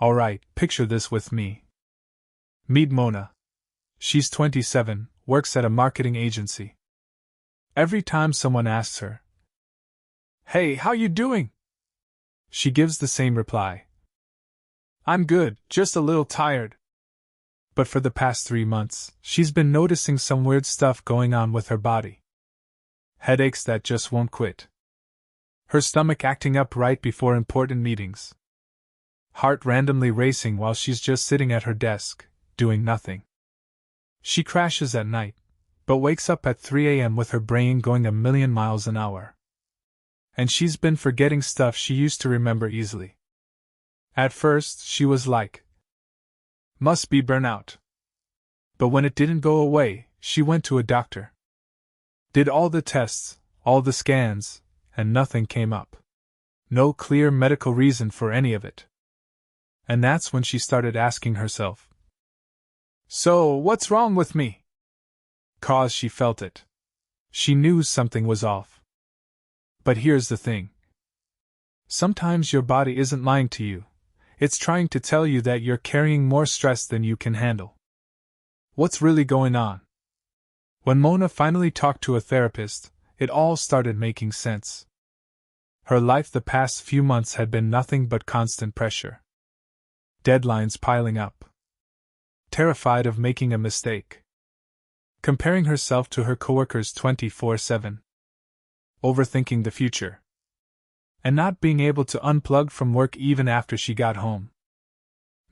Alright, picture this with me. Meet Mona. She's 27, works at a marketing agency. Every time someone asks her, "Hey, how you doing?" she gives the same reply. "I'm good, just a little tired." But for the past 3 months, she's been noticing some weird stuff going on with her body. Headaches that just won't quit. Her stomach acting up right before important meetings. Heart randomly racing while she's just sitting at her desk, doing nothing. She crashes at night, but wakes up at 3 a.m. with her brain going a million miles an hour. And she's been forgetting stuff she used to remember easily. At first, she was like, "Must be burnout." But when it didn't go away, she went to a doctor. Did all the tests, all the scans, and nothing came up. No clear medical reason for any of it. And that's when she started asking herself, "So, what's wrong with me?" 'Cause she felt it. She knew something was off. But here's the thing. Sometimes your body isn't lying to you. It's trying to tell you that you're carrying more stress than you can handle. What's really going on? When Mona finally talked to a therapist, it all started making sense. Her life the past few months had been nothing but constant pressure. Deadlines piling up. Terrified of making a mistake. Comparing herself to her coworkers 24/7. Overthinking the future. And not being able to unplug from work even after she got home.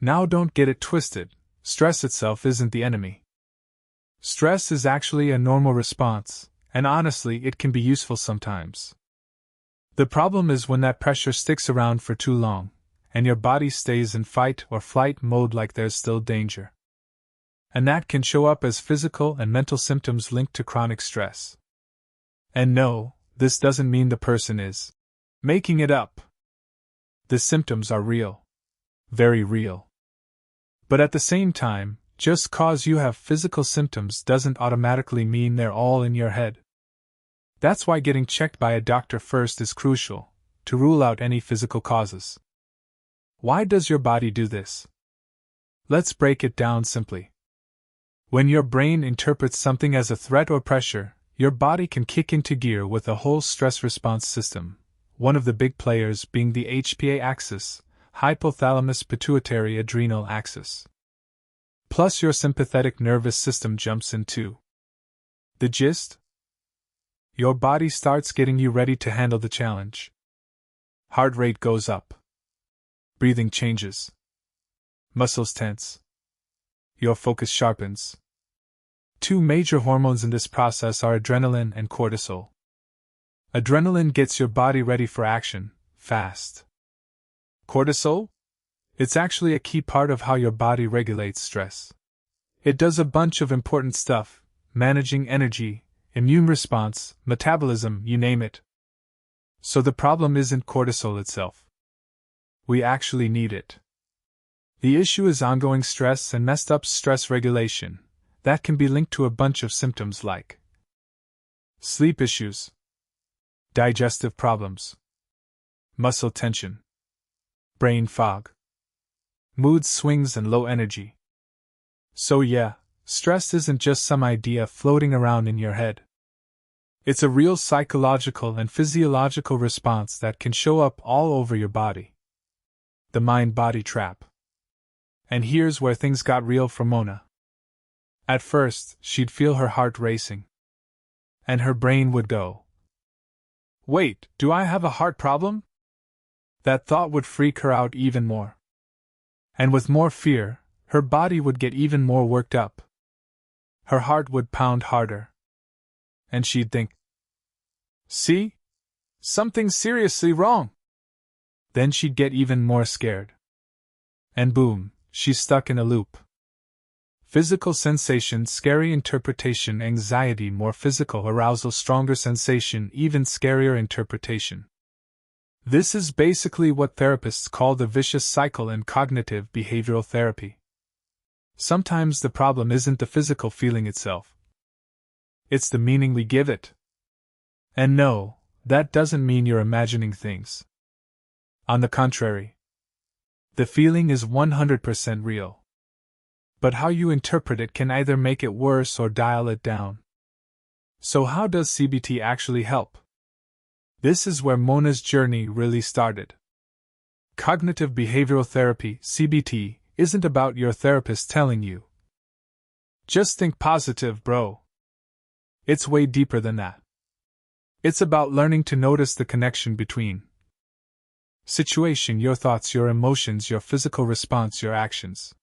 Now don't get it twisted, stress itself isn't the enemy. Stress is actually a normal response, and honestly it can be useful sometimes. The problem is when that pressure sticks around for too long, and your body stays in fight or flight mode like there's still danger. And that can show up as physical and mental symptoms linked to chronic stress. And no, this doesn't mean the person is making it up. The symptoms are real. Very real. But at the same time, just cause you have physical symptoms doesn't automatically mean they're all in your head. That's why getting checked by a doctor first is crucial, to rule out any physical causes. Why does your body do this? Let's break it down simply. When your brain interprets something as a threat or pressure, your body can kick into gear with a whole stress response system, one of the big players being the HPA axis, hypothalamus-pituitary-adrenal axis. Plus your sympathetic nervous system jumps in too. The gist? Your body starts getting you ready to handle the challenge. Heart rate goes up. Breathing changes. Muscles tense. Your focus sharpens. Two major hormones in this process are adrenaline and cortisol. Adrenaline gets your body ready for action, fast. Cortisol? It's actually a key part of how your body regulates stress. It does a bunch of important stuff, managing energy, immune response, metabolism, you name it. So the problem isn't cortisol itself. We actually need it. The issue is ongoing stress and messed up stress regulation. That can be linked to a bunch of symptoms like sleep issues, digestive problems, muscle tension, brain fog, mood swings and low energy. So yeah, stress isn't just some idea floating around in your head. It's a real psychological and physiological response that can show up all over your body. The mind-body trap. And here's where things got real for Mona. At first, she'd feel her heart racing. And her brain would go, "Wait, do I have a heart problem?" That thought would freak her out even more. And with more fear, her body would get even more worked up. Her heart would pound harder. And she'd think, "See? Something's seriously wrong." Then she'd get even more scared. And boom, she's stuck in a loop. Physical sensation, scary interpretation, anxiety, more physical arousal, stronger sensation, even scarier interpretation. This is basically what therapists call the vicious cycle in cognitive behavioral therapy. Sometimes the problem isn't the physical feeling itself. It's the meaning we give it. And no, that doesn't mean you're imagining things. On the contrary. The feeling is 100% real. But how you interpret it can either make it worse or dial it down. So how does CBT actually help? This is where Mona's journey really started. Cognitive behavioral therapy, CBT, isn't about your therapist telling you, "Just think positive, bro." It's way deeper than that. It's about learning to notice the connection between situation, your thoughts, your emotions, your physical response, your actions.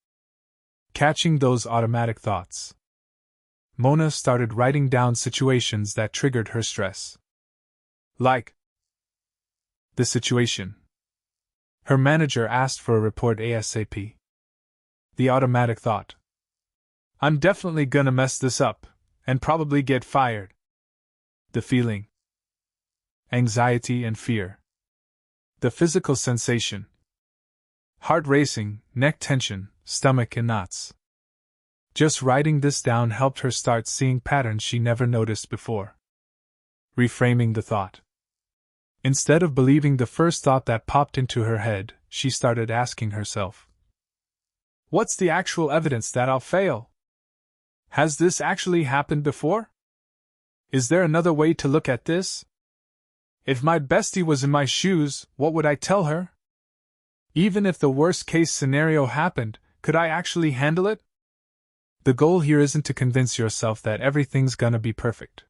Catching those automatic thoughts. Mona started writing down situations that triggered her stress. Like the situation. Her manager asked for a report ASAP. The automatic thought, "I'm definitely gonna mess this up, and probably get fired." The feeling. Anxiety and fear. The physical sensation. Heart racing, neck tension, stomach in knots. Just writing this down helped her start seeing patterns she never noticed before. Reframing the thought. Instead of believing the first thought that popped into her head, she started asking herself, "What's the actual evidence that I'll fail? Has this actually happened before? Is there another way to look at this? If my bestie was in my shoes, what would I tell her? Even if the worst case scenario happened, could I actually handle it?" The goal here isn't to convince yourself that everything's gonna be perfect.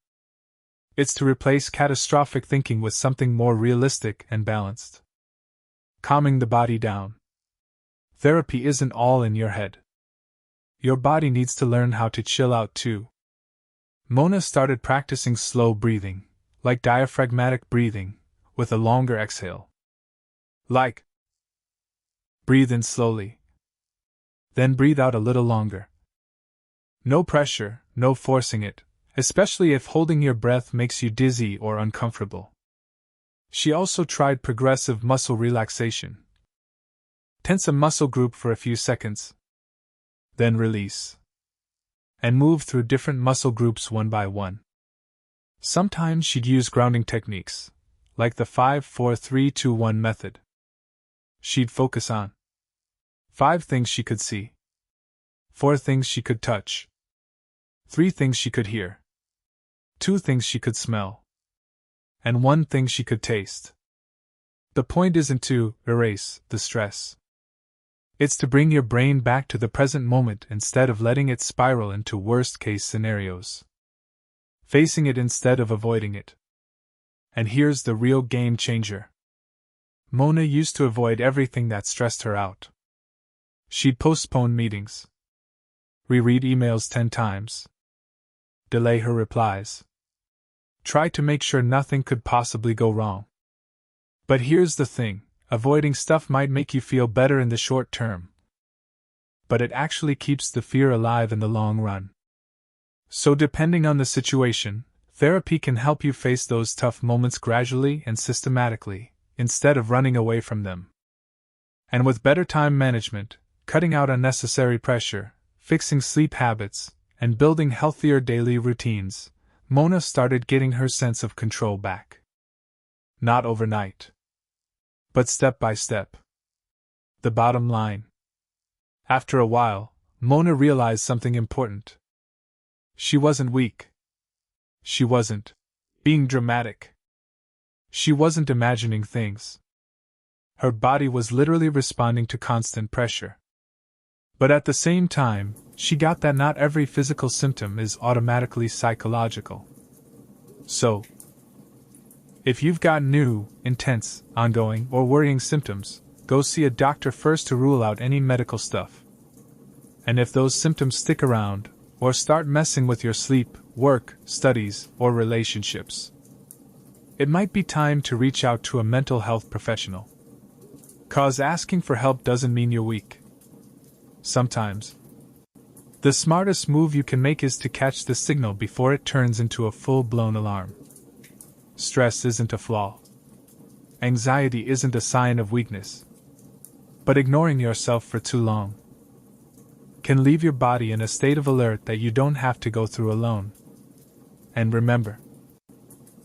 It's to replace catastrophic thinking with something more realistic and balanced. Calming the body down. Therapy isn't all in your head. Your body needs to learn how to chill out too. Mona started practicing slow breathing, like diaphragmatic breathing, with a longer exhale. Like, breathe in slowly. Then breathe out a little longer. No pressure, no forcing it, especially if holding your breath makes you dizzy or uncomfortable. She also tried progressive muscle relaxation. Tense a muscle group for a few seconds. Then release. And move through different muscle groups one by one. Sometimes she'd use grounding techniques, like the 5-4-3-2-1 method. She'd focus on 5 things she could see, 4 things she could touch, 3 things she could hear, 2 things she could smell, and 1 thing she could taste. The point isn't to erase the stress. It's to bring your brain back to the present moment instead of letting it spiral into worst-case scenarios. Facing it instead of avoiding it. And here's the real game changer. Mona used to avoid everything that stressed her out. She'd postpone meetings, reread emails 10 times, delay her replies, try to make sure nothing could possibly go wrong. But here's the thing, avoiding stuff might make you feel better in the short term, but it actually keeps the fear alive in the long run. So depending on the situation, therapy can help you face those tough moments gradually and systematically, instead of running away from them. And with better time management, cutting out unnecessary pressure, fixing sleep habits, and building healthier daily routines, Mona started getting her sense of control back. Not overnight, but step by step. The bottom line. After a while, Mona realized something important. She wasn't weak. She wasn't being dramatic. She wasn't imagining things. Her body was literally responding to constant pressure. But at the same time, she got that not every physical symptom is automatically psychological. So, if you've got new, intense, ongoing, or worrying symptoms, go see a doctor first to rule out any medical stuff. And if those symptoms stick around, or start messing with your sleep, work, studies, or relationships, it might be time to reach out to a mental health professional. 'Cause asking for help doesn't mean you're weak. Sometimes, the smartest move you can make is to catch the signal before it turns into a full-blown alarm. Stress isn't a flaw. Anxiety isn't a sign of weakness. But ignoring yourself for too long can leave your body in a state of alert that you don't have to go through alone. And remember,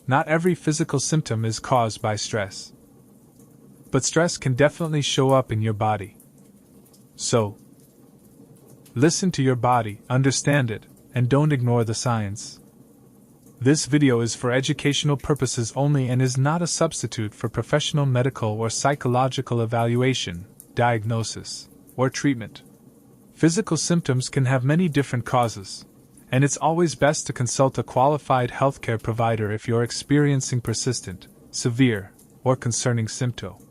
not every physical symptom is caused by stress. But stress can definitely show up in your body. So, listen to your body, understand it, and don't ignore the science. This video is for educational purposes only and is not a substitute for professional medical or psychological evaluation, diagnosis, or treatment. Physical symptoms can have many different causes, and it's always best to consult a qualified healthcare provider if you're experiencing persistent, severe, or concerning symptoms.